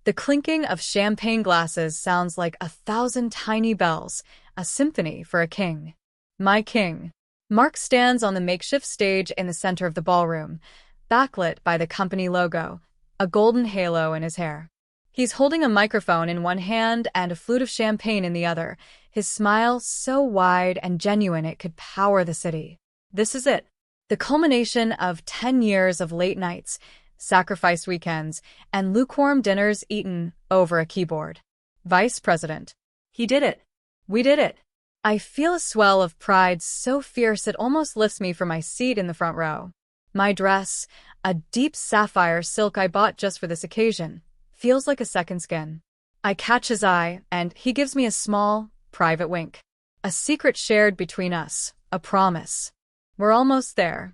The clinking of champagne glasses sounds like 1,000 tiny bells, a symphony for a king. My king. Mark stands on the makeshift stage in the center of the ballroom, backlit by the company logo, a golden halo in his hair. He's holding a microphone in one hand and a flute of champagne in the other, his smile so wide and genuine it could power the city. This is it. The culmination of 10 years of late nights, sacrifice weekends, and lukewarm dinners eaten over a keyboard. Vice President. He did it. We did it. I feel a swell of pride so fierce it almost lifts me from my seat in the front row. My dress, a deep sapphire silk I bought just for this occasion, feels like a second skin. I catch his eye, and he gives me a small, private wink. A secret shared between us, a promise. We're almost there.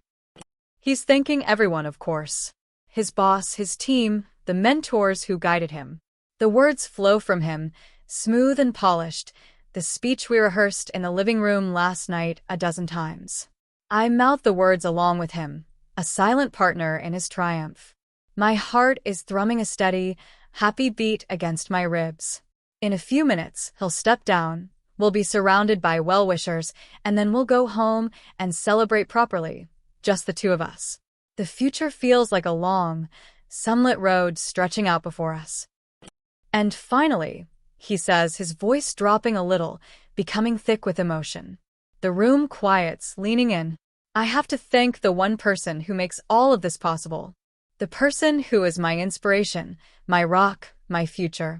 He's thanking everyone, of course. His boss, his team, the mentors who guided him. The words flow from him, smooth and polished, the speech we rehearsed in the living room last night a dozen times. I mouth the words along with him, a silent partner in his triumph. My heart is thrumming a steady, happy beat against my ribs. In a few minutes, he'll step down, we'll be surrounded by well-wishers, and then we'll go home and celebrate properly, just the two of us. The future feels like a long, sunlit road stretching out before us. And finally, he says, his voice dropping a little, becoming thick with emotion. The room quiets, leaning in. I have to thank the one person who makes all of this possible. The person who is my inspiration, my rock, my future.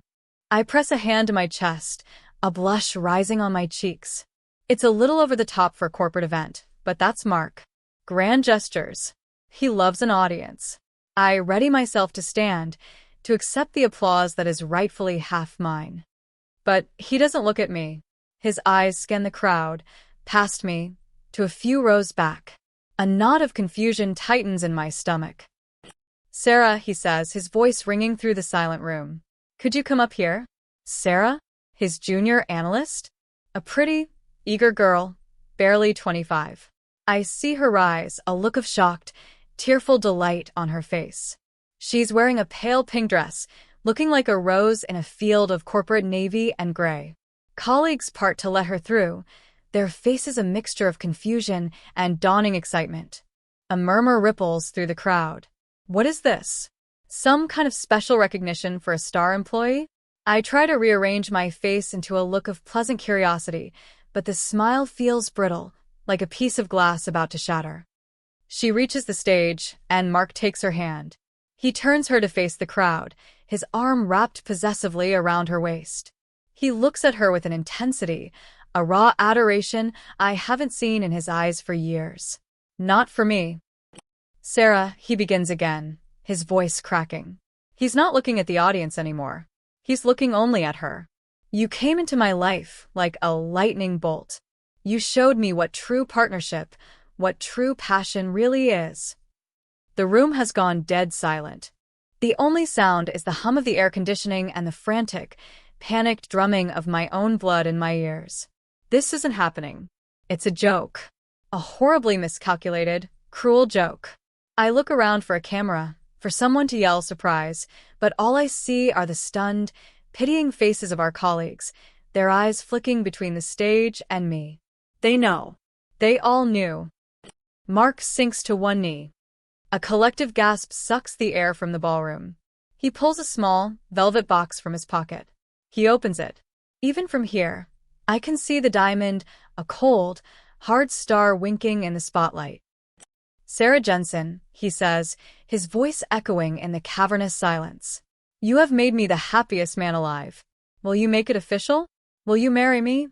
I press a hand to my chest, a blush rising on my cheeks. It's a little over the top for a corporate event, but that's Mark. Grand gestures. He loves an audience. I ready myself to stand, to accept the applause that is rightfully half mine. But he doesn't look at me. His eyes scan the crowd, past me, to a few rows back. A knot of confusion tightens in my stomach. Sarah, he says, his voice ringing through the silent room. Could you come up here? Sarah? His junior analyst? A pretty, eager girl, barely 25. I see her rise, a look of shocked, tearful delight on her face. She's wearing a pale pink dress, looking like a rose in a field of corporate navy and gray. Colleagues part to let her through, their faces a mixture of confusion and dawning excitement. A murmur ripples through the crowd. What is this? Some kind of special recognition for a star employee? I try to rearrange my face into a look of pleasant curiosity, but the smile feels brittle, like a piece of glass about to shatter. She reaches the stage, and Mark takes her hand. He turns her to face the crowd, his arm wrapped possessively around her waist. He looks at her with an intensity, a raw adoration I haven't seen in his eyes for years. Not for me. Sarah, he begins again, his voice cracking. He's not looking at the audience anymore. He's looking only at her. You came into my life like a lightning bolt. You showed me what true partnership, what true passion really is. The room has gone dead silent. The only sound is the hum of the air conditioning and the frantic, panicked drumming of my own blood in my ears. This isn't happening. It's a joke. A horribly miscalculated, cruel joke. I look around for a camera, for someone to yell surprise, but all I see are the stunned, pitying faces of our colleagues, their eyes flicking between the stage and me. They know. They all knew. Mark sinks to one knee. A collective gasp sucks the air from the ballroom. He pulls a small, velvet box from his pocket. He opens it. Even from here, I can see the diamond, a cold, hard star winking in the spotlight. Sarah Jensen, he says, his voice echoing in the cavernous silence. You have made me the happiest man alive. Will you make it official? Will you marry me?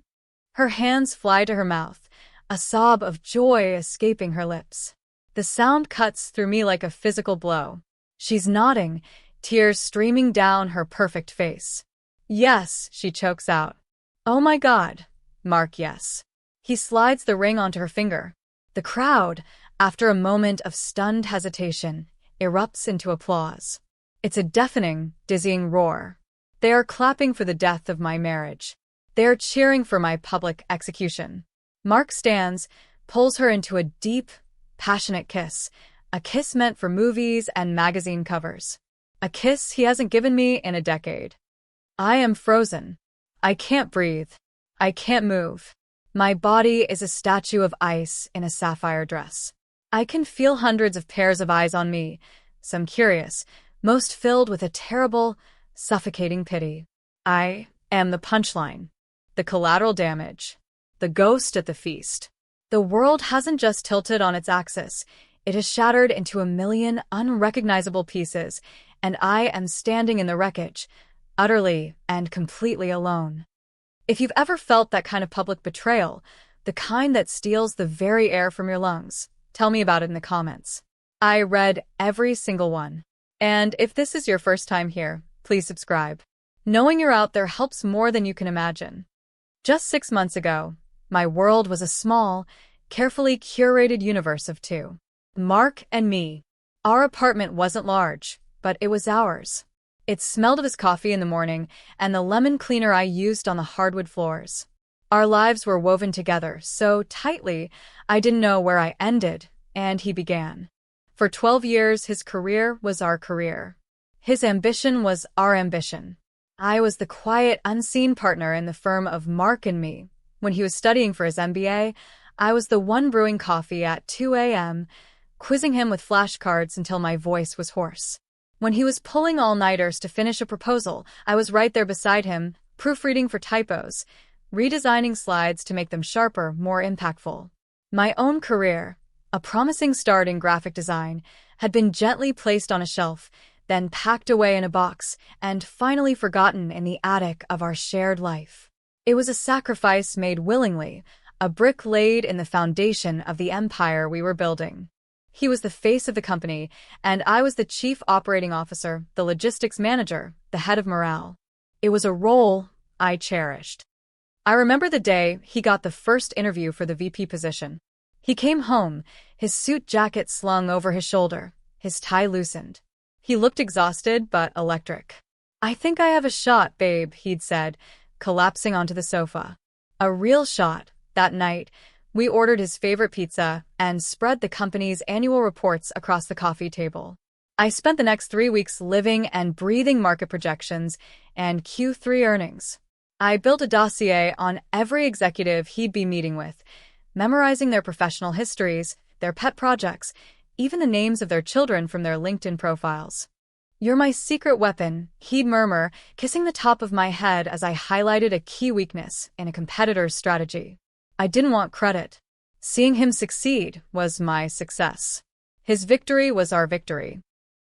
Her hands fly to her mouth, a sob of joy escaping her lips. The sound cuts through me like a physical blow. She's nodding, tears streaming down her perfect face. Yes, she chokes out. Oh my God. Mark, yes. He slides the ring onto her finger. The crowd, after a moment of stunned hesitation, erupts into applause. It's a deafening, dizzying roar. They are clapping for the death of my marriage. They are cheering for my public execution. Mark stands, pulls her into a deep, passionate kiss, a kiss meant for movies and magazine covers. A kiss he hasn't given me in a decade. I am frozen. I can't breathe. I can't move. My body is a statue of ice in a sapphire dress. I can feel hundreds of pairs of eyes on me, some curious, most filled with a terrible, suffocating pity. I am the punchline, the collateral damage, the ghost at the feast. The world hasn't just tilted on its axis, it has shattered into a million unrecognizable pieces, and I am standing in the wreckage, utterly and completely alone. If you've ever felt that kind of public betrayal, the kind that steals the very air from your lungs, tell me about it in the comments. I read every single one. And if this is your first time here, please subscribe. Knowing you're out there helps more than you can imagine. Just 6 months ago, my world was a small, carefully curated universe of two. Mark and me. Our apartment wasn't large, but it was ours. It smelled of his coffee in the morning and the lemon cleaner I used on the hardwood floors. Our lives were woven together so tightly, I didn't know where I ended, and he began. For 12 years, his career was our career. His ambition was our ambition. I was the quiet, unseen partner in the firm of Mark and me. When he was studying for his MBA, I was the one brewing coffee at 2 a.m., quizzing him with flashcards until my voice was hoarse. When he was pulling all-nighters to finish a proposal, I was right there beside him, proofreading for typos, redesigning slides to make them sharper, more impactful. My own career, a promising start in graphic design, had been gently placed on a shelf, then packed away in a box, and finally forgotten in the attic of our shared life. It was a sacrifice made willingly, a brick laid in the foundation of the empire we were building. He was the face of the company, and I was the chief operating officer, the logistics manager, the head of morale. It was a role I cherished. I remember the day he got the first interview for the VP position. He came home, his suit jacket slung over his shoulder, his tie loosened. He looked exhausted but electric. "I think I have a shot, babe," he'd said, collapsing onto the sofa. A real shot. That night, we ordered his favorite pizza and spread the company's annual reports across the coffee table. I spent the next 3 weeks living and breathing market projections and Q3 earnings. I built a dossier on every executive he'd be meeting with, memorizing their professional histories, their pet projects, even the names of their children from their LinkedIn profiles. "You're my secret weapon," he'd murmur, kissing the top of my head as I highlighted a key weakness in a competitor's strategy. I didn't want credit. Seeing him succeed was my success. His victory was our victory.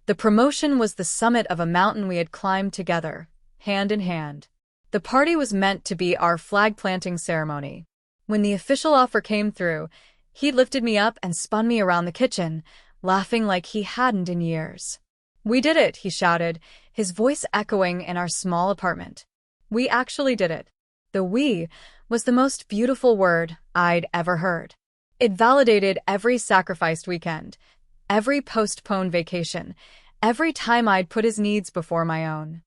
The promotion was the summit of a mountain we had climbed together, hand in hand. The party was meant to be our flag-planting ceremony. When the official offer came through, he lifted me up and spun me around the kitchen, laughing like he hadn't in years. "We did it," he shouted, his voice echoing in our small apartment. We actually did it. The "we" was the most beautiful word I'd ever heard. It validated every sacrificed weekend, every postponed vacation, every time I'd put his needs before my own.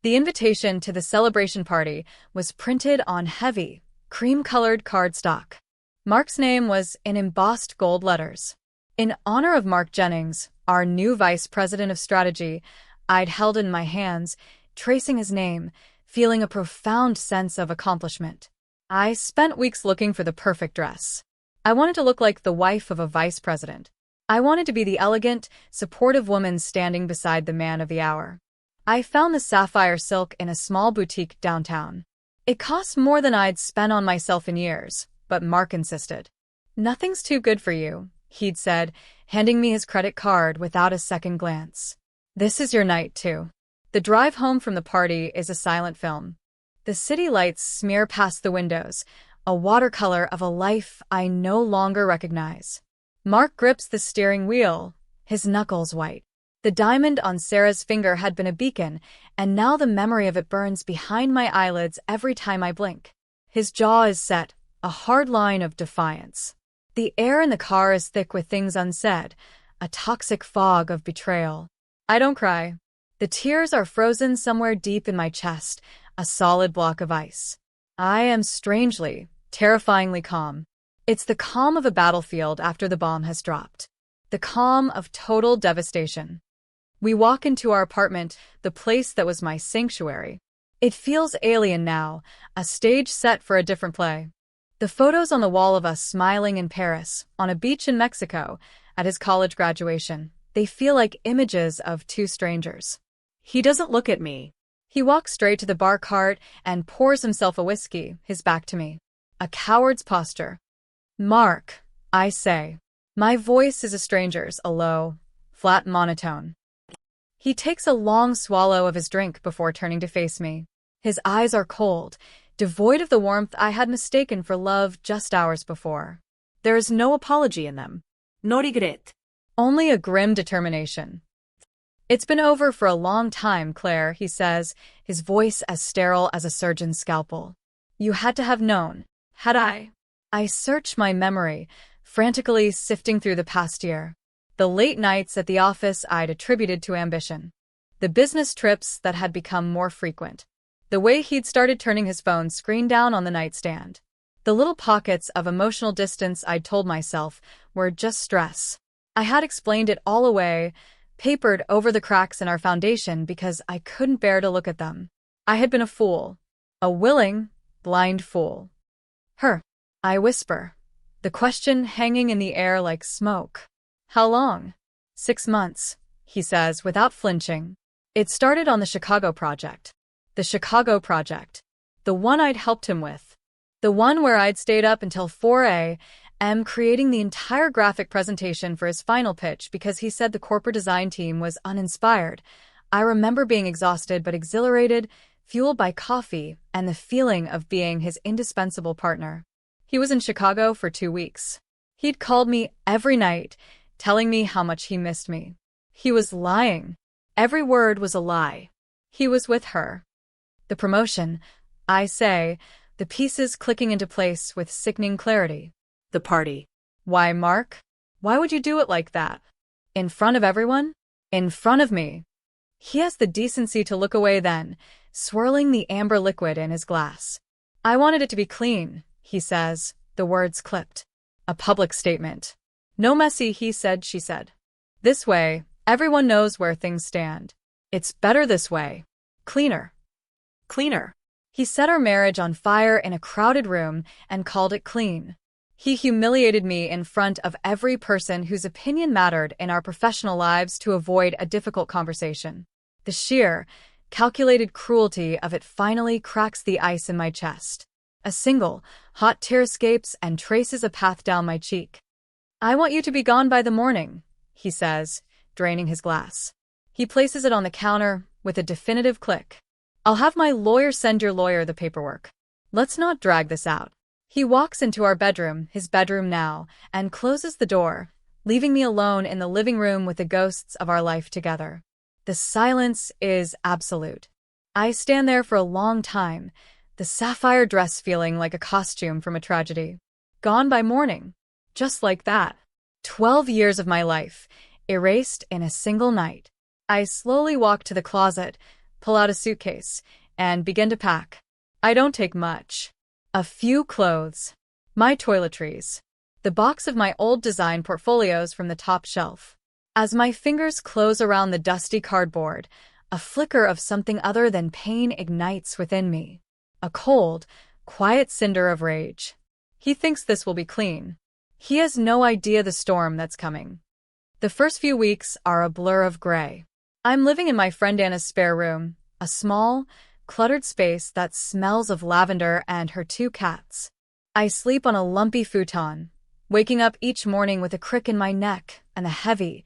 The invitation to the celebration party was printed on heavy, cream-colored cardstock. Mark's name was in embossed gold letters. In honor of Mark Jennings, our new vice president of strategy, I'd held in my hands, tracing his name, feeling a profound sense of accomplishment. I spent weeks looking for the perfect dress. I wanted to look like the wife of a vice president. I wanted to be the elegant, supportive woman standing beside the man of the hour. I found the sapphire silk in a small boutique downtown. It cost more than I'd spent on myself in years, but Mark insisted. "Nothing's too good for you," he'd said, handing me his credit card without a second glance. "This is your night, too." The drive home from the party is a silent film. The city lights smear past the windows, a watercolor of a life I no longer recognize. Mark grips the steering wheel, his knuckles white. The diamond on Sarah's finger had been a beacon, and now the memory of it burns behind my eyelids every time I blink. His jaw is set, a hard line of defiance. The air in the car is thick with things unsaid, a toxic fog of betrayal. I don't cry. The tears are frozen somewhere deep in my chest, a solid block of ice. I am strangely, terrifyingly calm. It's the calm of a battlefield after the bomb has dropped. The calm of total devastation. We walk into our apartment, the place that was my sanctuary. It feels alien now, a stage set for a different play. The photos on the wall of us smiling in Paris, on a beach in Mexico, at his college graduation, they feel like images of two strangers. He doesn't look at me. He walks straight to the bar cart and pours himself a whiskey, his back to me. A coward's posture. Mark, I say. My voice is a stranger's, a low, flat monotone. He takes a long swallow of his drink before turning to face me. His eyes are cold, devoid of the warmth I had mistaken for love just hours before. There is no apology in them. No regret. Only a grim determination. It's been over for a long time, Claire, he says, his voice as sterile as a surgeon's scalpel. You had to have known. Had I? I search my memory, frantically sifting through the past year. The late nights at the office I'd attributed to ambition. The business trips that had become more frequent. The way he'd started turning his phone screen down on the nightstand. The little pockets of emotional distance I'd told myself were just stress. I had explained it all away, papered over the cracks in our foundation because I couldn't bear to look at them. I had been a fool. A willing, blind fool. Her. I whisper. The question hanging in the air like smoke. How long? 6 months, he says without flinching. It started on the Chicago project. The Chicago project. The one I'd helped him with. The one where I'd stayed up until 4 a.m. creating the entire graphic presentation for his final pitch because he said the corporate design team was uninspired. I remember being exhausted but exhilarated, fueled by coffee and the feeling of being his indispensable partner. He was in Chicago for 2 weeks. He'd called me every night, telling me how much he missed me. He was lying. Every word was a lie. He was with her. The promotion, I say, the pieces clicking into place with sickening clarity. The party. Why, Mark? Why would you do it like that? In front of everyone? In front of me. He has the decency to look away then, swirling the amber liquid in his glass. I wanted it to be clean, he says, the words clipped. A public statement. No messy he said, she said. This way, everyone knows where things stand. It's better this way. Cleaner. Cleaner. He set our marriage on fire in a crowded room and called it clean. He humiliated me in front of every person whose opinion mattered in our professional lives to avoid a difficult conversation. The sheer, calculated cruelty of it finally cracks the ice in my chest. A single, hot tear escapes and traces a path down my cheek. I want you to be gone by the morning, he says, draining his glass. He places it on the counter with a definitive click. I'll have my lawyer send your lawyer the paperwork. Let's not drag this out. He walks into our bedroom, his bedroom now, and closes the door, leaving me alone in the living room with the ghosts of our life together. The silence is absolute. I stand there for a long time, the sapphire dress feeling like a costume from a tragedy. Gone by morning. Just like that. 12 years of my life, erased in a single night. I slowly walk to the closet, pull out a suitcase, and begin to pack. I don't take much. A few clothes. My toiletries. The box of my old design portfolios from the top shelf. As my fingers close around the dusty cardboard, a flicker of something other than pain ignites within me. A cold, quiet cinder of rage. He thinks this will be clean. He has no idea the storm that's coming. The first few weeks are a blur of gray. I'm living in my friend Anna's spare room, a small, cluttered space that smells of lavender and her 2 cats. I sleep on a lumpy futon, waking up each morning with a crick in my neck and the heavy,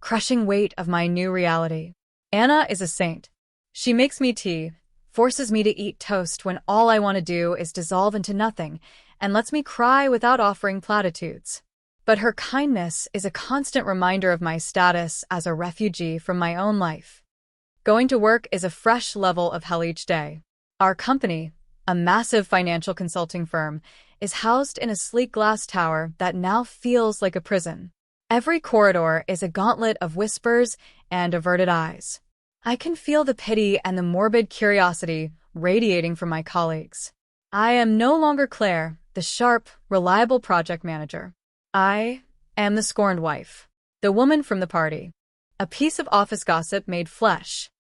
crushing weight of my new reality. Anna is a saint. She makes me tea, forces me to eat toast when all I want to do is dissolve into nothing, and lets me cry without offering platitudes. But her kindness is a constant reminder of my status as a refugee from my own life. Going to work is a fresh level of hell each day. Our company, a massive financial consulting firm, is housed in a sleek glass tower that now feels like a prison. Every corridor is a gauntlet of whispers and averted eyes. I can feel the pity and the morbid curiosity radiating from my colleagues. I am no longer Claire, the sharp, reliable project manager. I am the scorned wife, the woman from the party. A piece of office gossip made flesh.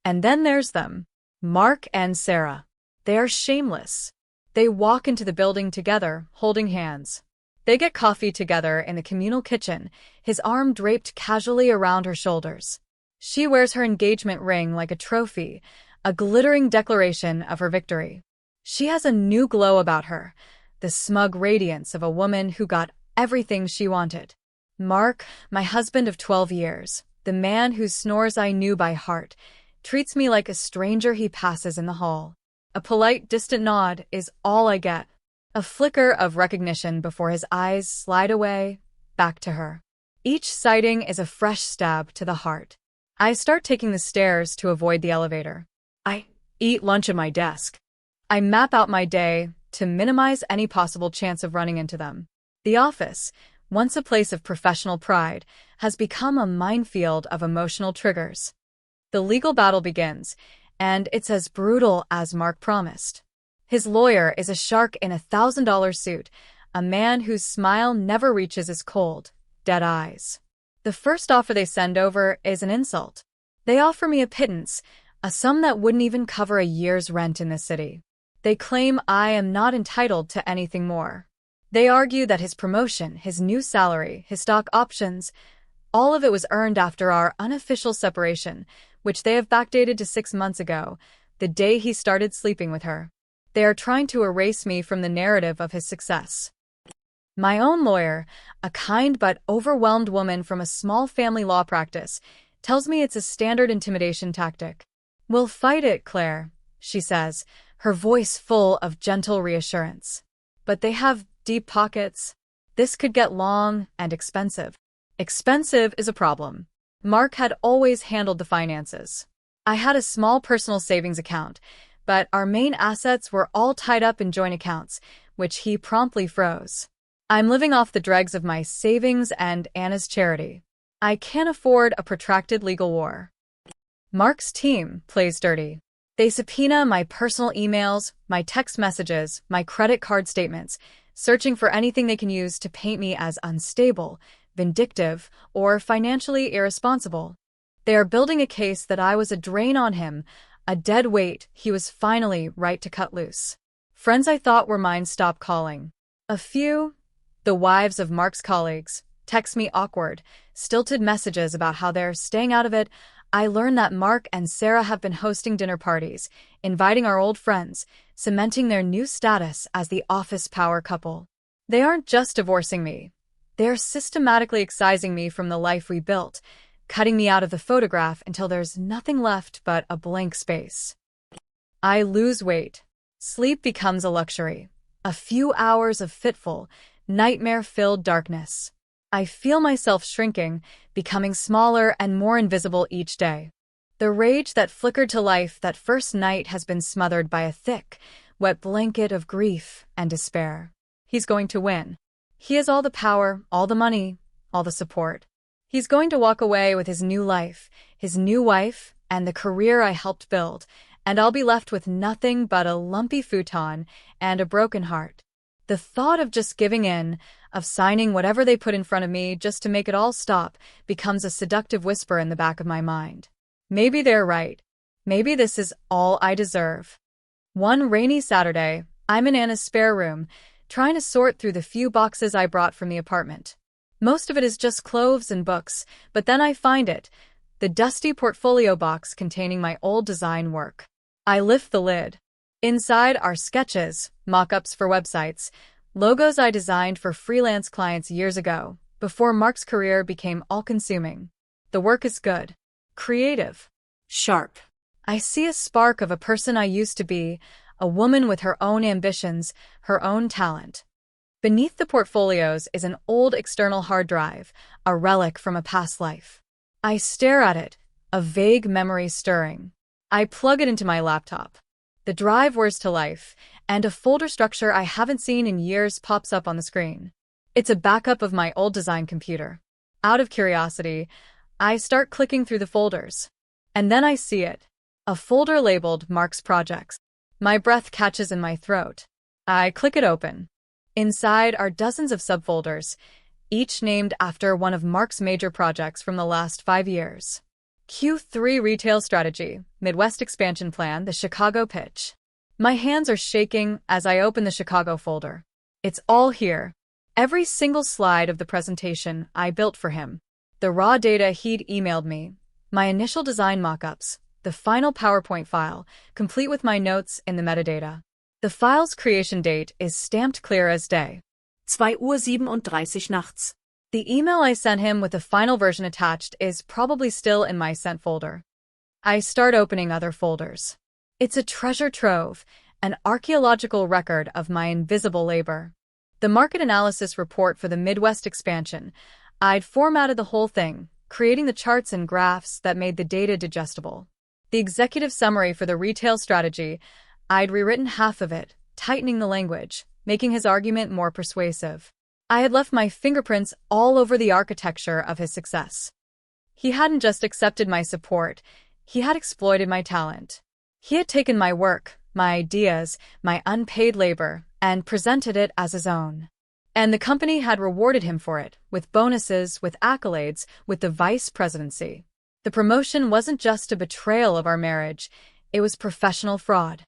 And then there's them. Mark and Sarah. They are shameless. They walk into the building together, holding hands. They get coffee together in the communal kitchen, his arm draped casually around her shoulders. She wears her engagement ring like a trophy, a glittering declaration of her victory. She has a new glow about her, the smug radiance of a woman who got everything she wanted. Mark, my husband of 12 years, the man whose snores I knew by heart, treats me like a stranger he passes in the hall. A polite, distant nod is all I get. A flicker of recognition before his eyes slide away, back to her. Each sighting is a fresh stab to the heart. I start taking the stairs to avoid the elevator. I eat lunch at my desk. I map out my day to minimize any possible chance of running into them. The office, once a place of professional pride, has become a minefield of emotional triggers. The legal battle begins, and it's as brutal as Mark promised. His lawyer is a shark in $1,000 suit, a man whose smile never reaches his cold, dead eyes. The first offer they send over is an insult. They offer me a pittance, a sum that wouldn't even cover a year's rent in this city. They claim I am not entitled to anything more. They argue that his promotion, his new salary, his stock options, all of it was earned after our unofficial separation, which they have backdated to 6 months ago, the day he started sleeping with her. They are trying to erase me from the narrative of his success. My own lawyer, a kind but overwhelmed woman from a small family law practice, tells me it's a standard intimidation tactic. "We'll fight it, Claire," she says, her voice full of gentle reassurance. But they have deep pockets. This could get long and expensive. Expensive is a problem. Mark had always handled the finances. I had a small personal savings account, but our main assets were all tied up in joint accounts, which he promptly froze. I'm living off the dregs of my savings and Anna's charity. I can't afford a protracted legal war. Mark's team plays dirty. They subpoena my personal emails, my text messages, my credit card statements, searching for anything they can use to paint me as unstable, vindictive, or financially irresponsible. They are building a case that I was a drain on him, a dead weight he was finally right to cut loose. Friends I thought were mine stop calling. A few, the wives of Mark's colleagues, text me awkward, stilted messages about how they're staying out of it. I learn that Mark and Sarah have been hosting dinner parties, inviting our old friends, cementing their new status as the office power couple. They aren't just divorcing me. They're systematically excising me from the life we built, cutting me out of the photograph until there's nothing left but a blank space. I lose weight. Sleep becomes a luxury. A few hours of fitful, nightmare-filled darkness. I feel myself shrinking, becoming smaller and more invisible each day. The rage that flickered to life that first night has been smothered by a thick, wet blanket of grief and despair. He's going to win. He has all the power, all the money, all the support. He's going to walk away with his new life, his new wife, and the career I helped build, and I'll be left with nothing but a lumpy futon and a broken heart. The thought of just giving in, of signing whatever they put in front of me just to make it all stop, becomes a seductive whisper in the back of my mind. Maybe they're right. Maybe this is all I deserve. One rainy Saturday, I'm in Anna's spare room, trying to sort through the few boxes I brought from the apartment. Most of it is just clothes and books, but then I find it, the dusty portfolio box containing my old design work. I lift the lid. Inside are sketches, mock-ups for websites, logos I designed for freelance clients years ago, before Mark's career became all-consuming. The work is good, creative, sharp. I see a spark of a person I used to be, a woman with her own ambitions, her own talent. Beneath the portfolios is an old external hard drive, a relic from a past life. I stare at it, a vague memory stirring. I plug it into my laptop. The drive whirs to life, and a folder structure I haven't seen in years pops up on the screen. It's a backup of my old design computer. Out of curiosity, I start clicking through the folders. And then I see it. A folder labeled Mark's Projects. My breath catches in my throat. I click it open. Inside are dozens of subfolders, each named after one of Mark's major projects from the last 5 years. Q3 Retail Strategy, Midwest Expansion Plan, the Chicago Pitch. My hands are shaking as I open the Chicago folder. It's all here. Every single slide of the presentation I built for him. The raw data he'd emailed me. My initial design mock-ups. The final PowerPoint file, complete with my notes in the metadata. The file's creation date is stamped clear as day. 2:37 nachts. The email I sent him with the final version attached is probably still in my sent folder. I start opening other folders. It's a treasure trove, an archaeological record of my invisible labor. The market analysis report for the Midwest expansion. I'd formatted the whole thing, creating the charts and graphs that made the data digestible. The executive summary for the retail strategy. I'd rewritten half of it, tightening the language, making his argument more persuasive. I had left my fingerprints all over the architecture of his success. He hadn't just accepted my support, he had exploited my talent. He had taken my work, my ideas, my unpaid labor, and presented it as his own. And the company had rewarded him for it, with bonuses, with accolades, with the vice presidency. The promotion wasn't just a betrayal of our marriage, it was professional fraud.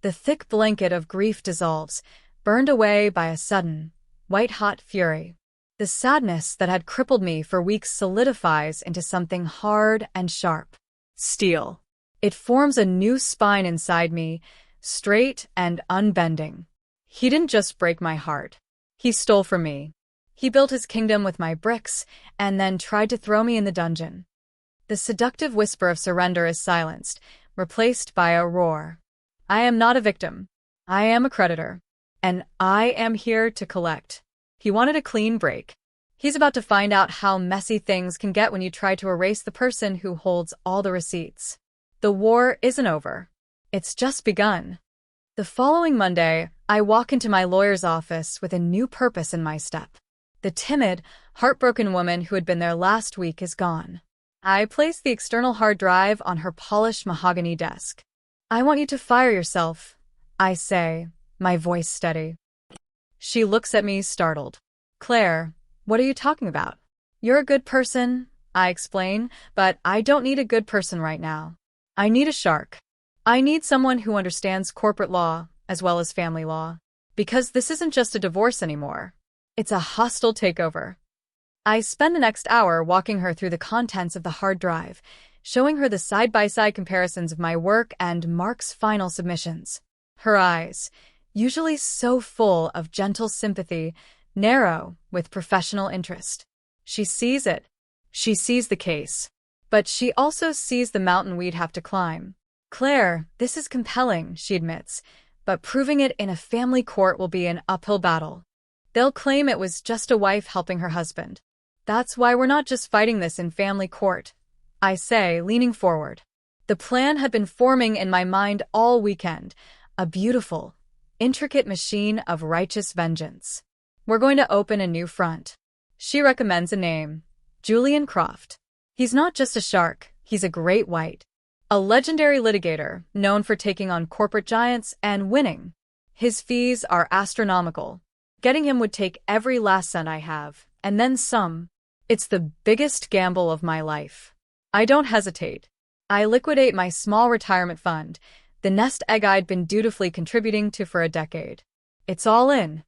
The thick blanket of grief dissolves, burned away by a sudden, white-hot fury. The sadness that had crippled me for weeks solidifies into something hard and sharp. Steel. It forms a new spine inside me, straight and unbending. He didn't just break my heart. He stole from me. He built his kingdom with my bricks, and then tried to throw me in the dungeon. The seductive whisper of surrender is silenced, replaced by a roar. I am not a victim. I am a creditor. And I am here to collect. He wanted a clean break. He's about to find out how messy things can get when you try to erase the person who holds all the receipts. The war isn't over. It's just begun. The following Monday, I walk into my lawyer's office with a new purpose in my step. The timid, heartbroken woman who had been there last week is gone. I place the external hard drive on her polished mahogany desk. I want you to fire yourself, I say, my voice steady. She looks at me, startled. Claire, what are you talking about? You're a good person, I explain, but I don't need a good person right now. I need a shark. I need someone who understands corporate law as well as family law. Because this isn't just a divorce anymore. It's a hostile takeover. I spend the next hour walking her through the contents of the hard drive, showing her the side-by-side comparisons of my work and Mark's final submissions. Her eyes, usually so full of gentle sympathy, narrow with professional interest. She sees it. She sees the case. But she also sees the mountain we'd have to climb. Claire, this is compelling, she admits, but proving it in a family court will be an uphill battle. They'll claim it was just a wife helping her husband. That's why we're not just fighting this in family court, I say, leaning forward. The plan had been forming in my mind all weekend, a beautiful, intricate machine of righteous vengeance. We're going to open a new front. She recommends a name, Julian Croft. He's not just a shark, he's a great white. A legendary litigator, known for taking on corporate giants and winning. His fees are astronomical. Getting him would take every last cent I have, and then some. It's the biggest gamble of my life. I don't hesitate. I liquidate my small retirement fund, the nest egg I'd been dutifully contributing to for a decade. It's all in.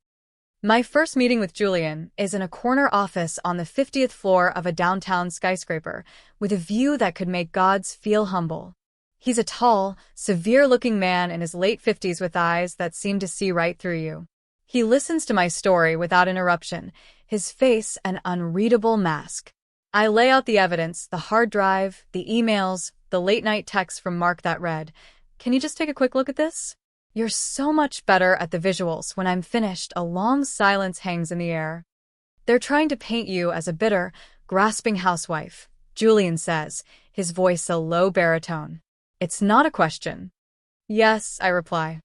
My first meeting with Julian is in a corner office on the 50th floor of a downtown skyscraper, with a view that could make gods feel humble. He's a tall, severe-looking man in his late 50s with eyes that seem to see right through you. He listens to my story without interruption, his face an unreadable mask. I lay out the evidence, the hard drive, the emails, the late-night texts from Mark that read, "Can you just take a quick look at this?" You're so much better at the visuals. When I'm finished, a long silence hangs in the air. They're trying to paint you as a bitter, grasping housewife, Julian says, his voice a low baritone. It's not a question. Yes, I reply.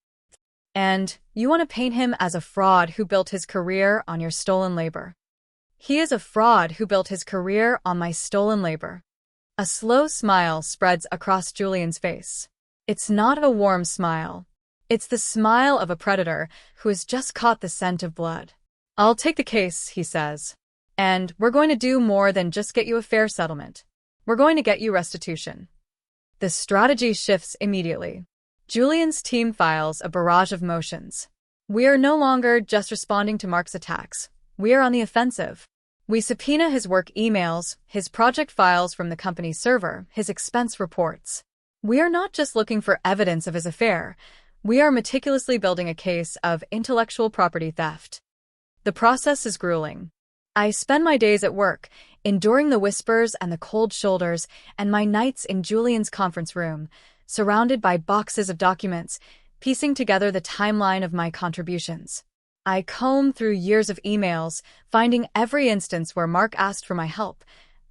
And you want to paint him as a fraud who built his career on your stolen labor. He is a fraud who built his career on my stolen labor. A slow smile spreads across Julian's face. It's not a warm smile. It's the smile of a predator who has just caught the scent of blood. I'll take the case, he says. And we're going to do more than just get you a fair settlement. We're going to get you restitution. The strategy shifts immediately. Julian's team files a barrage of motions. We are no longer just responding to Mark's attacks. We are on the offensive. We subpoena his work emails, his project files from the company's server, his expense reports. We are not just looking for evidence of his affair. We are meticulously building a case of intellectual property theft. The process is grueling. I spend my days at work, enduring the whispers and the cold shoulders, and my nights in Julian's conference room, surrounded by boxes of documents, piecing together the timeline of my contributions. I comb through years of emails, finding every instance where Mark asked for my help,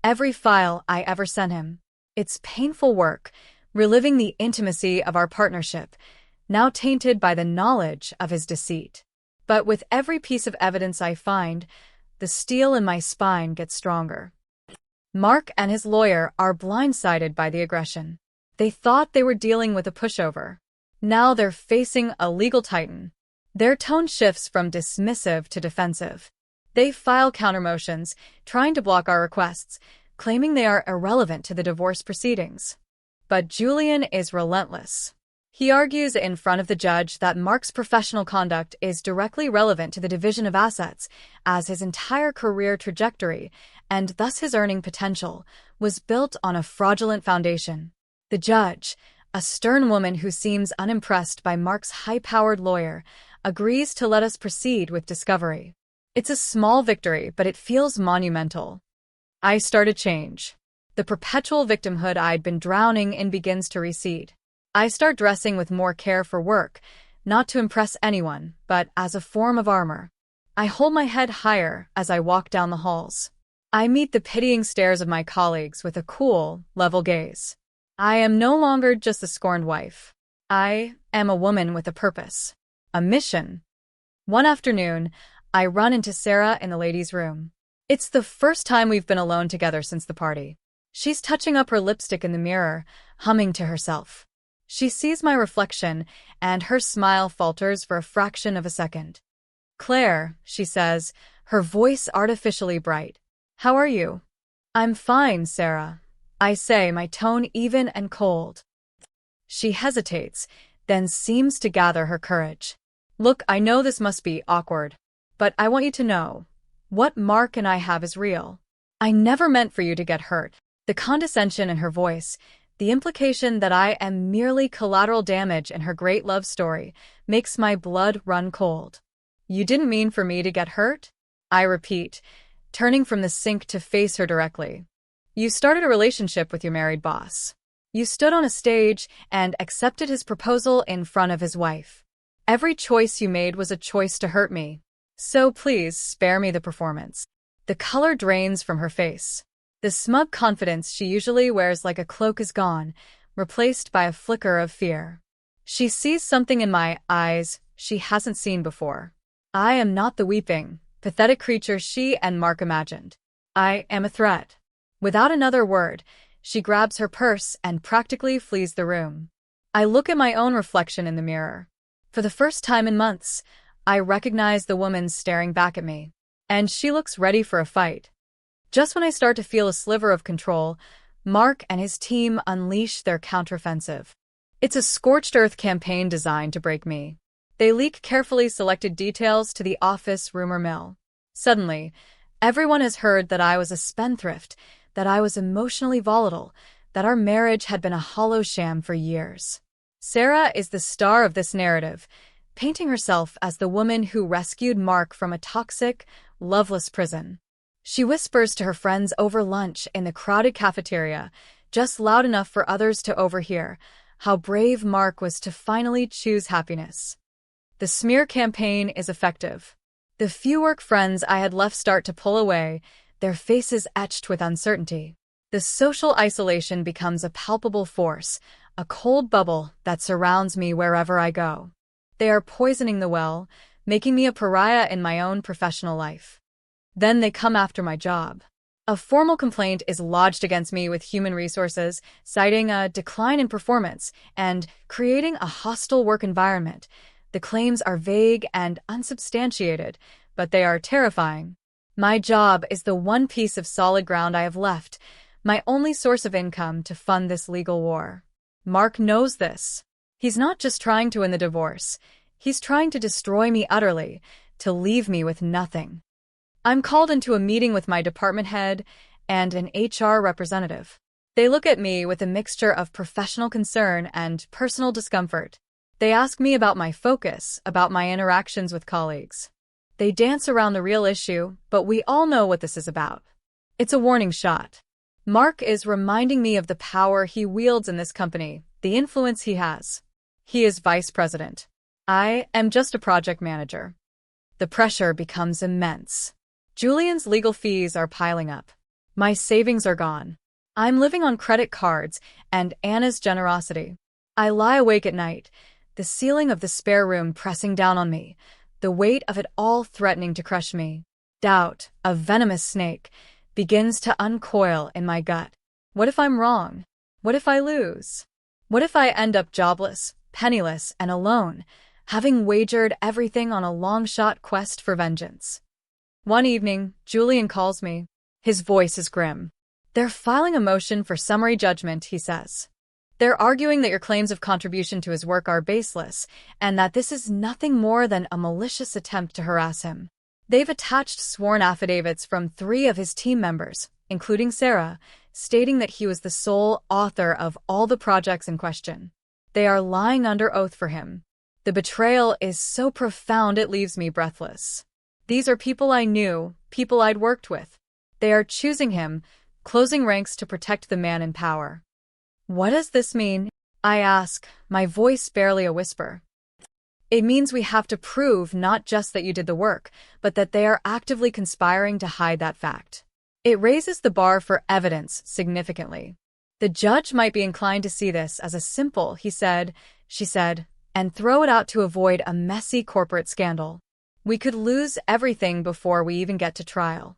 every file I ever sent him. It's painful work, reliving the intimacy of our partnership, now tainted by the knowledge of his deceit. But with every piece of evidence I find, the steel in my spine gets stronger. Mark and his lawyer are blindsided by the aggression. They thought they were dealing with a pushover. Now they're facing a legal titan. Their tone shifts from dismissive to defensive. They file countermotions, trying to block our requests, claiming they are irrelevant to the divorce proceedings. But Julian is relentless. He argues in front of the judge that Mark's professional conduct is directly relevant to the division of assets, as his entire career trajectory, and thus his earning potential, was built on a fraudulent foundation. The judge, a stern woman who seems unimpressed by Mark's high-powered lawyer, agrees to let us proceed with discovery. It's a small victory, but it feels monumental. I start to change. The perpetual victimhood I'd been drowning in begins to recede. I start dressing with more care for work, not to impress anyone, but as a form of armor. I hold my head higher as I walk down the halls. I meet the pitying stares of my colleagues with a cool, level gaze. I am no longer just a scorned wife. I am a woman with a purpose. A mission. One afternoon, I run into Sarah in the ladies' room. It's the first time we've been alone together since the party. She's touching up her lipstick in the mirror, humming to herself. She sees my reflection, and her smile falters for a fraction of a second. "Claire," she says, her voice artificially bright. "How are you?" "I'm fine, Sarah," I say, my tone even and cold. She hesitates, then seems to gather her courage. "Look, I know this must be awkward, but I want you to know, what Mark and I have is real. I never meant for you to get hurt." The condescension in her voice, the implication that I am merely collateral damage in her great love story, makes my blood run cold. "You didn't mean for me to get hurt?" I repeat, turning from the sink to face her directly. "You started a relationship with your married boss. You stood on a stage and accepted his proposal in front of his wife. Every choice you made was a choice to hurt me. So please spare me the performance." The color drains from her face. The smug confidence she usually wears like a cloak is gone, replaced by a flicker of fear. She sees something in my eyes she hasn't seen before. I am not the weeping, pathetic creature she and Mark imagined. I am a threat. Without another word, she grabs her purse and practically flees the room. I look at my own reflection in the mirror. For the first time in months, I recognize the woman staring back at me. And she looks ready for a fight. Just when I start to feel a sliver of control, Mark and his team unleash their counteroffensive. It's a scorched earth campaign designed to break me. They leak carefully selected details to the office rumor mill. Suddenly, everyone has heard that I was a spendthrift, that I was emotionally volatile, that our marriage had been a hollow sham for years. Sarah is the star of this narrative, painting herself as the woman who rescued Mark from a toxic, loveless prison. She whispers to her friends over lunch in the crowded cafeteria, just loud enough for others to overhear, how brave Mark was to finally choose happiness. The smear campaign is effective. The few work friends I had left start to pull away, their faces etched with uncertainty. The social isolation becomes a palpable force, a cold bubble that surrounds me wherever I go. They are poisoning the well, making me a pariah in my own professional life. Then they come after my job. A formal complaint is lodged against me with human resources, citing a decline in performance and creating a hostile work environment. The claims are vague and unsubstantiated, but they are terrifying. My job is the one piece of solid ground I have left, my only source of income to fund this legal war. Mark knows this. He's not just trying to win the divorce. He's trying to destroy me utterly, to leave me with nothing. I'm called into a meeting with my department head and an HR representative. They look at me with a mixture of professional concern and personal discomfort. They ask me about my focus, about my interactions with colleagues. They dance around the real issue, but we all know what this is about. It's a warning shot. Mark is reminding me of the power he wields in this company, the influence he has. He is vice president. I am just a project manager. The pressure becomes immense. Julian's legal fees are piling up. My savings are gone. I'm living on credit cards and Anna's generosity. I lie awake at night, the ceiling of the spare room pressing down on me, the weight of it all threatening to crush me. Doubt, a venomous snake, begins to uncoil in my gut. What if I'm wrong? What if I lose? What if I end up jobless, penniless, and alone, having wagered everything on a long-shot quest for vengeance? One evening, Julian calls me. His voice is grim. They're filing a motion for summary judgment, he says. They're arguing that your claims of contribution to his work are baseless, and that this is nothing more than a malicious attempt to harass him. They've attached sworn affidavits from 3 of his team members, including Sarah, stating that he was the sole author of all the projects in question. They are lying under oath for him. The betrayal is so profound it leaves me breathless. These are people I knew, people I'd worked with. They are choosing him, closing ranks to protect the man in power. What does this mean? I ask, my voice barely a whisper. It means we have to prove not just that you did the work, but that they are actively conspiring to hide that fact. It raises the bar for evidence significantly. The judge might be inclined to see this as a simple, he said, she said, and throw it out to avoid a messy corporate scandal. We could lose everything before we even get to trial.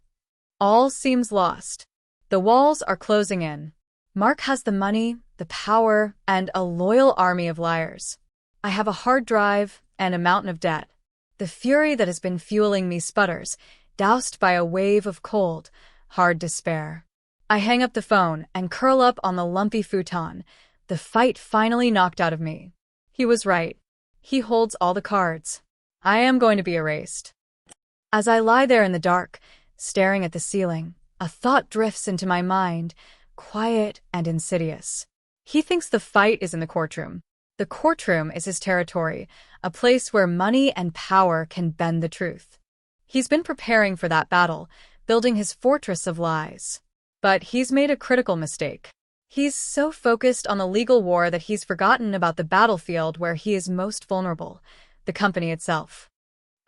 All seems lost. The walls are closing in. Mark has the money, the power, and a loyal army of liars. I have a hard drive and a mountain of debt. The fury that has been fueling me sputters, doused by a wave of cold, hard despair. I hang up the phone and curl up on the lumpy futon, the fight finally knocked out of me. He was right. He holds all the cards. I am going to be erased. As I lie there in the dark, staring at the ceiling, a thought drifts into my mind, quiet and insidious. He thinks the fight is in the courtroom. The courtroom is his territory, a place where money and power can bend the truth. He's been preparing for that battle, building his fortress of lies. But he's made a critical mistake. He's so focused on the legal war that he's forgotten about the battlefield where he is most vulnerable, the company itself.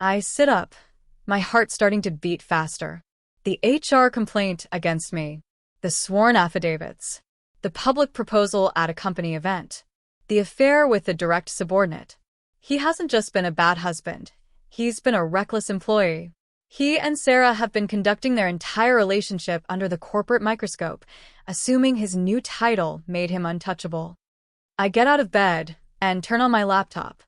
I sit up, my heart starting to beat faster. The HR complaint against me, the sworn affidavits, the public proposal at a company event, the affair with the direct subordinate. He hasn't just been a bad husband, he's been a reckless employee. He and Sarah have been conducting their entire relationship under the corporate microscope, assuming his new title made him untouchable. I get out of bed and turn on my laptop.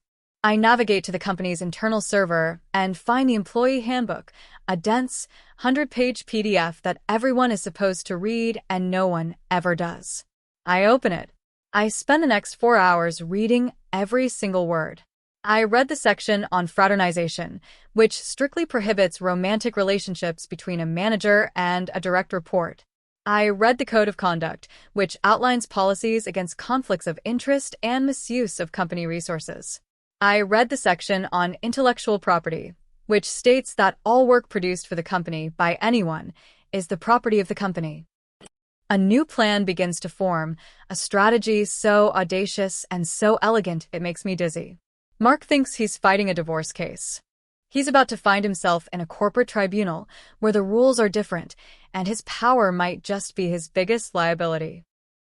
I navigate to the company's internal server and find the employee handbook, a dense, 100-page PDF that everyone is supposed to read and no one ever does. I open it. I spend the next 4 hours reading every single word. I read the section on fraternization, which strictly prohibits romantic relationships between a manager and a direct report. I read the Code of Conduct, which outlines policies against conflicts of interest and misuse of company resources. I read the section on intellectual property, which states that all work produced for the company by anyone is the property of the company. A new plan begins to form, a strategy so audacious and so elegant it makes me dizzy. Mark thinks he's fighting a divorce case. He's about to find himself in a corporate tribunal where the rules are different, and his power might just be his biggest liability.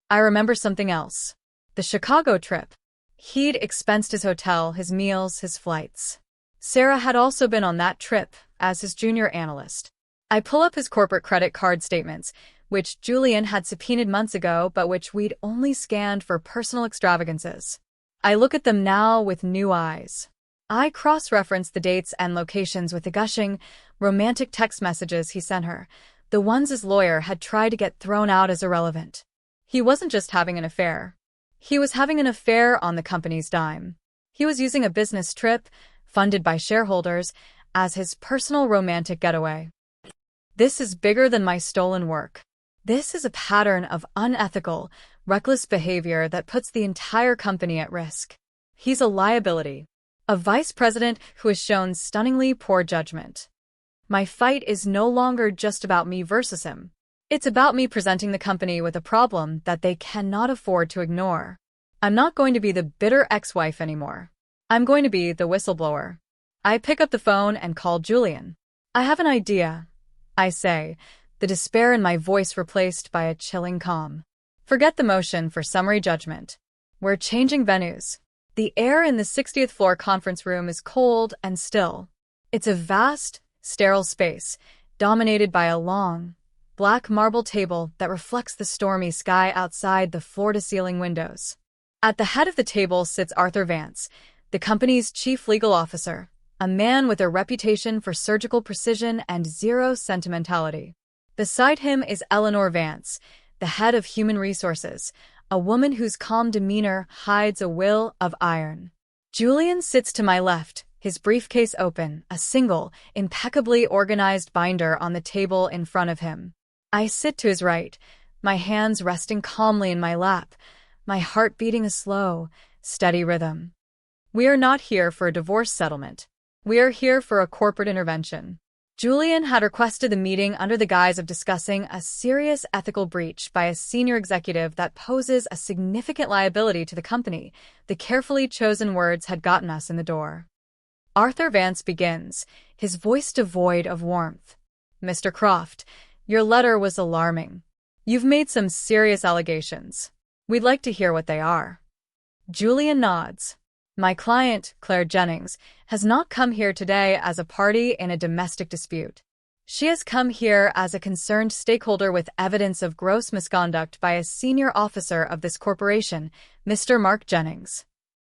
I remember something else. The Chicago trip. He'd expensed his hotel, his meals, his flights. Sarah had also been on that trip as his junior analyst. I pull up his corporate credit card statements, which Julian had subpoenaed months ago but which we'd only scanned for personal extravagances. I look at them now with new eyes. I cross-referenced the dates and locations with the gushing, romantic text messages he sent her, the ones his lawyer had tried to get thrown out as irrelevant. He wasn't just having an affair. He was having an affair on the company's dime. He was using a business trip, funded by shareholders, as his personal romantic getaway. This is bigger than my stolen work. This is a pattern of unethical, reckless behavior that puts the entire company at risk. He's a liability. A vice president who has shown stunningly poor judgment. My fight is no longer just about me versus him. It's about me presenting the company with a problem that they cannot afford to ignore. I'm not going to be the bitter ex-wife anymore. I'm going to be the whistleblower. I pick up the phone and call Julian. I have an idea, I say, the despair in my voice replaced by a chilling calm. Forget the motion for summary judgment. We're changing venues. The air in the 60th floor conference room is cold and still. It's a vast, sterile space, dominated by a long, black marble table that reflects the stormy sky outside the floor-to-ceiling windows. At the head of the table sits Arthur Vance, the company's chief legal officer, a man with a reputation for surgical precision and zero sentimentality. Beside him is Eleanor Vance, the head of human resources, a woman whose calm demeanor hides a will of iron. Julian sits to my left, his briefcase open, a single, impeccably organized binder on the table in front of him. I sit to his right, my hands resting calmly in my lap, my heart beating a slow, steady rhythm. We are not here for a divorce settlement. We are here for a corporate intervention. Julian had requested the meeting under the guise of discussing a serious ethical breach by a senior executive that poses a significant liability to the company. The carefully chosen words had gotten us in the door. Arthur Vance begins, his voice devoid of warmth. Mr. Croft, your letter was alarming. You've made some serious allegations. We'd like to hear what they are. Julian nods. My client, Claire Jennings, has not come here today as a party in a domestic dispute. She has come here as a concerned stakeholder with evidence of gross misconduct by a senior officer of this corporation, Mr. Mark Jennings.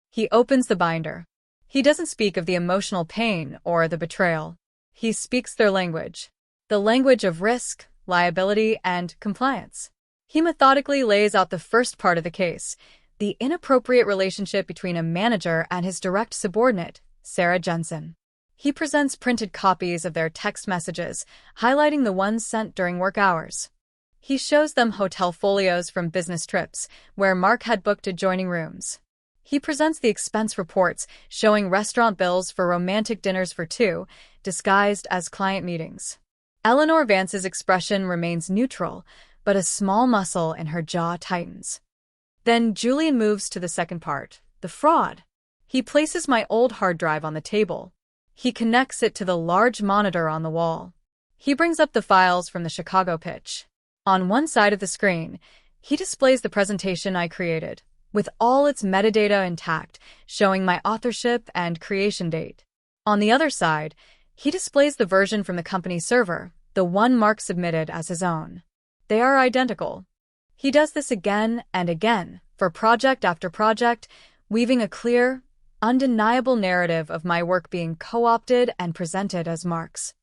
He opens the binder. He doesn't speak of the emotional pain or the betrayal. He speaks their language. The language of risk, liability, and compliance. He methodically lays out the first part of the case, the inappropriate relationship between a manager and his direct subordinate, Sarah Jensen. He presents printed copies of their text messages, highlighting the ones sent during work hours. He shows them hotel folios from business trips, where Mark had booked adjoining rooms. He presents the expense reports, showing restaurant bills for romantic dinners for two, disguised as client meetings. Eleanor Vance's expression remains neutral, but a small muscle in her jaw tightens. Then Julian moves to the second part, the fraud. He places my old hard drive on the table. He connects it to the large monitor on the wall. He brings up the files from the Chicago pitch. On one side of the screen, he displays the presentation I created, with all its metadata intact, showing my authorship and creation date. On the other side, he displays the version from the company server, the one Mark submitted as his own. They are identical. He does this again and again, for project after project, weaving a clear, undeniable narrative of my work being co-opted and presented as Mark's.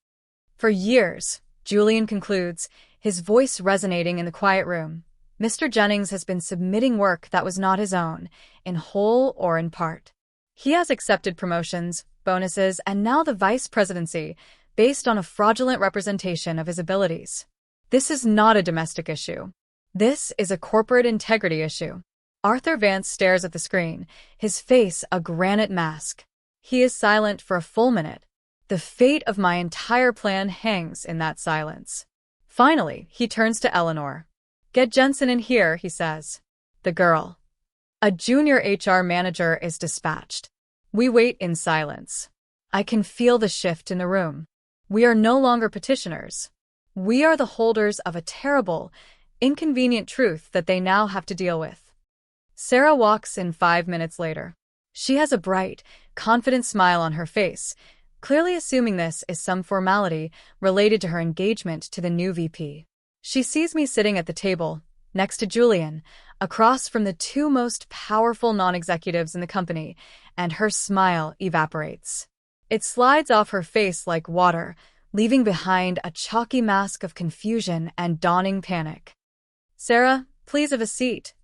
For years, Julian concludes, his voice resonating in the quiet room, Mr. Jennings has been submitting work that was not his own, in whole or in part. He has accepted promotions, bonuses, and now the vice presidency, based on a fraudulent representation of his abilities. This is not a domestic issue. This is a corporate integrity issue. Arthur Vance stares at the screen, his face a granite mask. He is silent for a full minute. The fate of my entire plan hangs in that silence. Finally, he turns to Eleanor. Get Jensen in here, he says. The girl. A junior HR manager is dispatched. We wait in silence. I can feel the shift in the room. We are no longer petitioners. We are the holders of a terrible, inconvenient truth that they now have to deal with. Sarah walks in 5 minutes later. She has a bright, confident smile on her face, clearly assuming this is some formality related to her engagement to the new VP. She sees me sitting at the table, next to Julian, across from the two most powerful non-executives in the company, and her smile evaporates. It slides off her face like water, leaving behind a chalky mask of confusion and dawning panic. "Sarah, please have a seat,"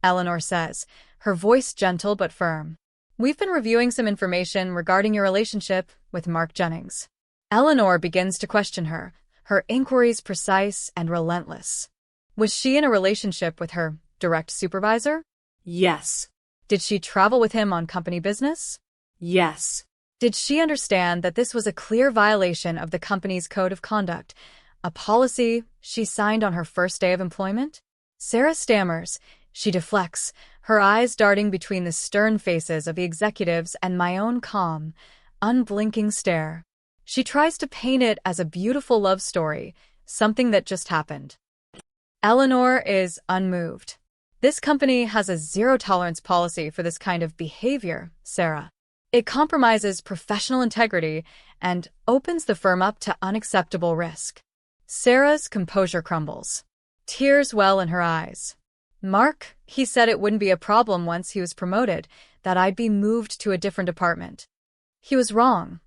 Eleanor says, her voice gentle but firm. "We've been reviewing some information regarding your relationship with Mark Jennings." Eleanor begins to question her inquiries precise and relentless. Was she in a relationship with her direct supervisor? Yes. Did she travel with him on company business? Yes. Did she understand that this was a clear violation of the company's code of conduct, a policy she signed on her first day of employment? Sarah stammers. She deflects, her eyes darting between the stern faces of the executives and my own calm, unblinking stare. She tries to paint it as a beautiful love story, something that just happened. Eleanor is unmoved. "This company has a zero-tolerance policy for this kind of behavior, Sarah. It compromises professional integrity and opens the firm up to unacceptable risk." Sarah's composure crumbles. Tears well in her eyes. "Mark, he said it wouldn't be a problem once he was promoted, that I'd be moved to a different department." "He was wrong,"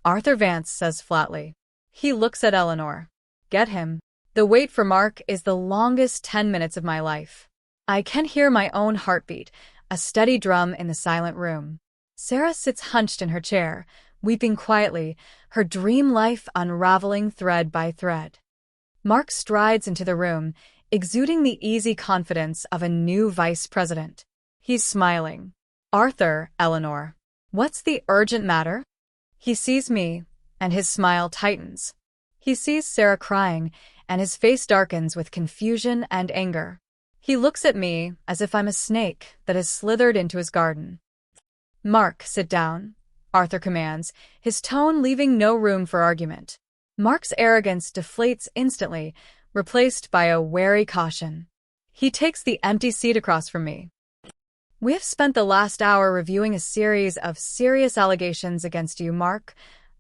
Arthur Vance says flatly. He looks at Eleanor. "Get him. The wait for Mark is the longest 10 minutes of my life." I can hear my own heartbeat, a steady drum in the silent room. Sarah sits hunched in her chair, weeping quietly, her dream life unraveling thread by thread. Mark strides into the room, exuding the easy confidence of a new vice president. He's smiling. "Arthur, Eleanor. What's the urgent matter?" He sees me, and his smile tightens. He sees Sarah crying, and his face darkens with confusion and anger. He looks at me as if I'm a snake that has slithered into his garden. "Mark, sit down," Arthur commands, his tone leaving no room for argument. Mark's arrogance deflates instantly, replaced by a wary caution. He takes the empty seat across from me. "We have spent the last hour reviewing a series of serious allegations against you, Mark,"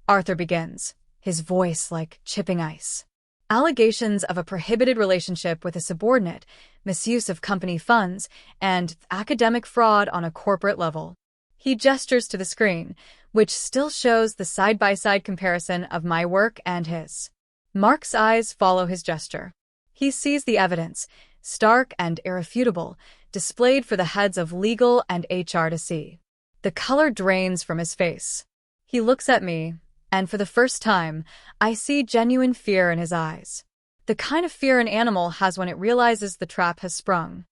Arthur begins, his voice like chipping ice. "Allegations of a prohibited relationship with a subordinate, misuse of company funds, and academic fraud on a corporate level." He gestures to the screen, which still shows the side-by-side comparison of my work and his. Mark's eyes follow his gesture. He sees the evidence, stark and irrefutable, displayed for the heads of legal and HR to see. The color drains from his face. He looks at me, and for the first time, I see genuine fear in his eyes. The kind of fear an animal has when it realizes the trap has sprung.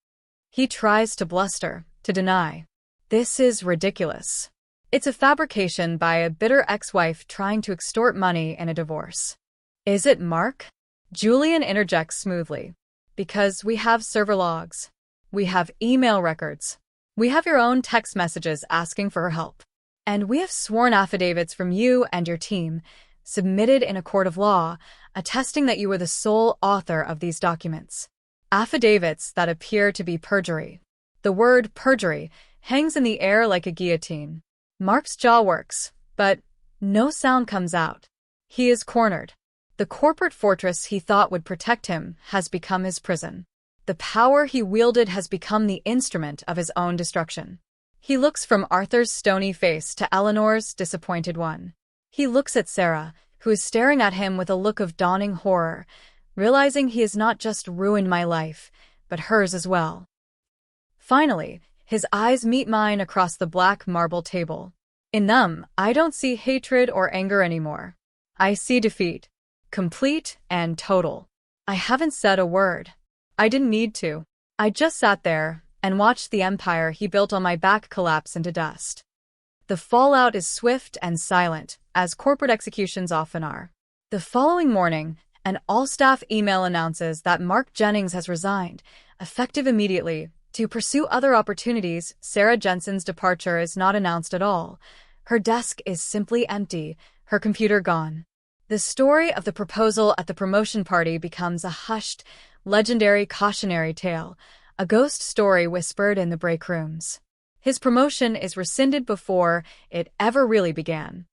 He tries to bluster, to deny. "This is ridiculous. It's a fabrication by a bitter ex-wife trying to extort money in a divorce." "Is it, Mark?" Julian interjects smoothly. "Because we have server logs. We have email records. We have your own text messages asking for her help. And we have sworn affidavits from you and your team, submitted in a court of law, attesting that you were the sole author of these documents. Affidavits that appear to be perjury." The word perjury hangs in the air like a guillotine. Mark's jaw works, but no sound comes out. He is cornered. The corporate fortress he thought would protect him has become his prison. The power he wielded has become the instrument of his own destruction. He looks from Arthur's stony face to Eleanor's disappointed one. He looks at Sarah, who is staring at him with a look of dawning horror, realizing he has not just ruined my life, but hers as well. Finally, his eyes meet mine across the black marble table. In them, I don't see hatred or anger anymore. I see defeat. Complete and total. I haven't said a word. I didn't need to. I just sat there and watched the empire he built on my back collapse into dust. The fallout is swift and silent, as corporate executions often are. The following morning, an all-staff email announces that Mark Jennings has resigned, effective immediately. To pursue other opportunities, Sarah Jensen's departure is not announced at all. Her desk is simply empty, her computer gone. The story of the proposal at the promotion party becomes a hushed, legendary cautionary tale, a ghost story whispered in the break rooms. His promotion is rescinded before it ever really began.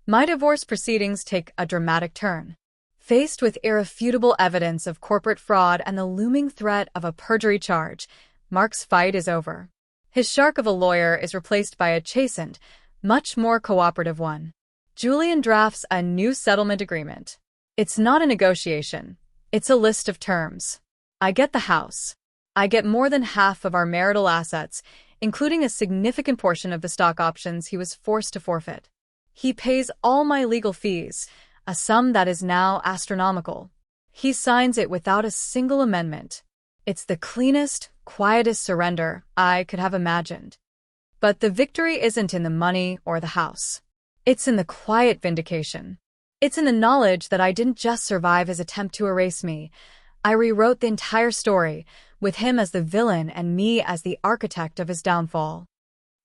My divorce proceedings take a dramatic turn. Faced with irrefutable evidence of corporate fraud and the looming threat of a perjury charge, Mark's fight is over. His shark of a lawyer is replaced by a chastened, much more cooperative one. Julian drafts a new settlement agreement. It's not a negotiation. It's a list of terms. I get the house. I get more than half of our marital assets, including a significant portion of the stock options he was forced to forfeit. He pays all my legal fees, a sum that is now astronomical. He signs it without a single amendment. It's the cleanest, quietest surrender I could have imagined. But the victory isn't in the money or the house. It's in the quiet vindication. It's in the knowledge that I didn't just survive his attempt to erase me. I rewrote the entire story, with him as the villain and me as the architect of his downfall.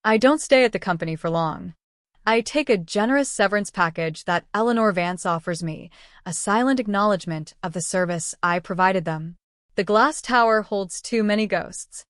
I don't stay at the company for long. I take a generous severance package that Eleanor Vance offers me, a silent acknowledgement of the service I provided them. The glass tower holds too many ghosts.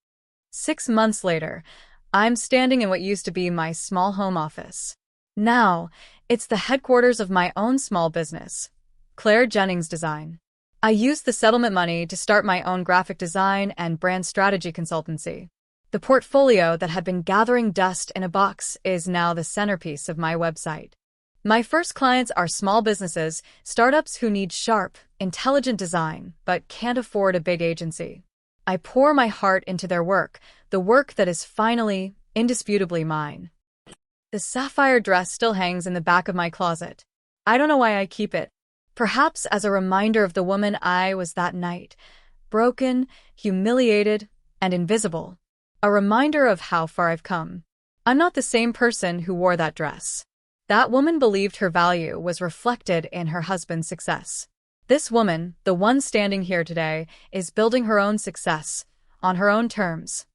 6 months later, I'm standing in what used to be my small home office. Now, it's the headquarters of my own small business, Claire Jennings Design. I used the settlement money to start my own graphic design and brand strategy consultancy. The portfolio that had been gathering dust in a box is now the centerpiece of my website. My first clients are small businesses, startups who need sharp, intelligent design but can't afford a big agency. I pour my heart into their work, the work that is finally, indisputably mine. The sapphire dress still hangs in the back of my closet. I don't know why I keep it. Perhaps as a reminder of the woman I was that night, broken, humiliated, and invisible. A reminder of how far I've come. I'm not the same person who wore that dress. That woman believed her value was reflected in her husband's success. This woman, the one standing here today, is building her own success, on her own terms.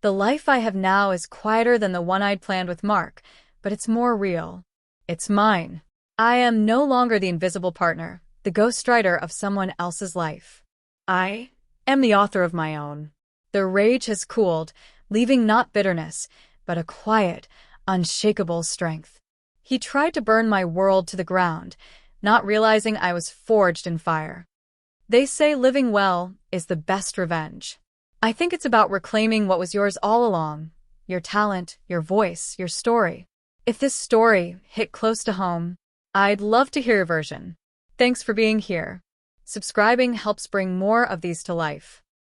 The life I have now is quieter than the one I'd planned with Mark, but it's more real. It's mine. I am no longer the invisible partner, the ghostwriter of someone else's life. I am the author of my own. The rage has cooled, leaving not bitterness, but a quiet, unshakable strength. He tried to burn my world to the ground, not realizing I was forged in fire. They say living well is the best revenge. I think it's about reclaiming what was yours all along, your talent, your voice, your story. If this story hit close to home, I'd love to hear your version. Thanks for being here. Subscribing helps bring more of these to life.